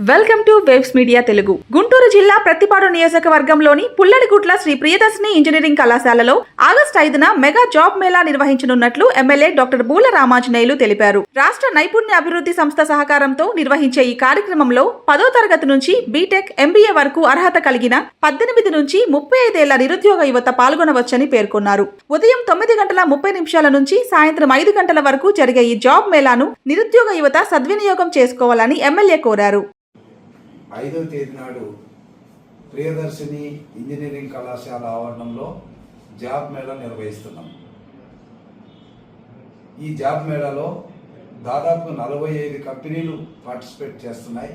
Welcome to waves media Telugu. Guntur జిల్లా ప్రతిపాడు నియోజకవర్గంలోని పుల్లడిగుట్ల Shri Priyadarshini engineering కళాశాలలో ఆగస్టు 5న మెగా జాబ్ మేళా నిర్వహించనున్నట్లు ఎమ్మెల్యే డాక్టర్ బూల రామాంజనేయులు తెలిపారు. రాష్ట్ర నైపుణ్య అభివృద్ధి సంస్థ సహకారంతో నిర్వహించే ఈ కార్యక్రమంలో 10వ తరగతి నుంచి బీటెక్, ఎంబీఏ వరకు అర్హత కలిగిన 18 నుంచి 35 ఏళ్ల నిరుద్యోగ యువత పాల్గొనవచ్చని పేర్కొన్నారు. ఉదయం 9:30 నుంచి సాయంత్రం 5 గంటల వరకు జరిగే ఈ జాబ్ మేళాను నిరుద్యోగ యువత సద్వినియోగం చేసుకోవాలని ఎమ్మెల్యే కోరారు. 5వ తేదీ నాడు ప్రియదర్శిని ఇంజనీరింగ్ కళాశాల ఆవరణంలో జాబ్ మేళా నిర్వహిస్తున్నాం. ఈ జాబ్ మేళాలో దాదాపు 45 కంపెనీలు పార్టిసిపేట్ చేస్తున్నాయి.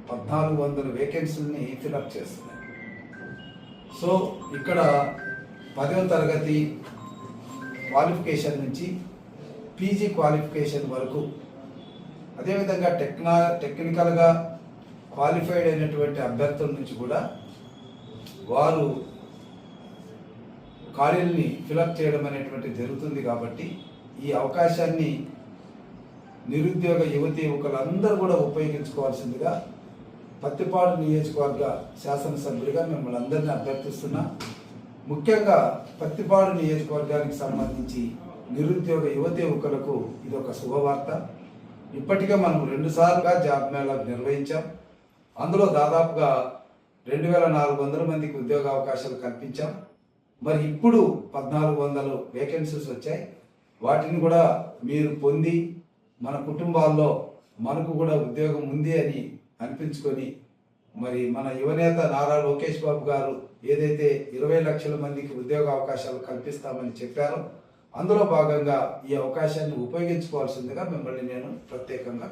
1400 వేకెన్సీలని ఫిలప్ చేస్తున్నాయి. సో ఇక్కడ 10వ తరగతి క్వాలిఫికేషన్ నుంచి పీజీ క్వాలిఫికేషన్ వరకు, అదేవిధంగా టెక్నికల్గా క్వాలిఫైడ్ అయినటువంటి అభ్యర్థుల నుంచి కూడా వారు ఖాళీలని ఫిలప్ చేయడం అనేటువంటి జరుగుతుంది. కాబట్టి ఈ అవకాశాన్ని నిరుద్యోగ యువకులందరూ కూడా ఉపయోగించుకోవాల్సిందిగా పత్తిపాడు నియోజకవర్గ శాసనసభ్యుడిగా మిమ్మల్ని అందరినీ అభ్యర్థిస్తున్నా. ముఖ్యంగా పత్తిపాడు నియోజకవర్గానికి సంబంధించి నిరుద్యోగ యువకులకు ఇది ఒక శుభవార్త. ఇప్పటికే మనం 2 సార్లుగా జాబ్ మేళా నిర్వహించాం. అందులో దాదాపుగా 2400 మందికి ఉద్యోగ అవకాశాలు కల్పించాం. మరి ఇప్పుడు 1400 వేకెన్సీస్ వచ్చాయి. వాటిని కూడా మీరు పొంది మన కుటుంబాల్లో మనకు కూడా ఉద్యోగం ఉంది అని అనిపించుకొని, మరి మన యువనేత నారా లోకేష్ బాబు గారు ఏదైతే 20 లక్షల మందికి ఉద్యోగ అవకాశాలు కల్పిస్తామని చెప్పారో, అందులో భాగంగా ఈ అవకాశాన్ని ఉపయోగించుకోవాల్సిందిగా మిమ్మల్ని నేను ప్రత్యేకంగా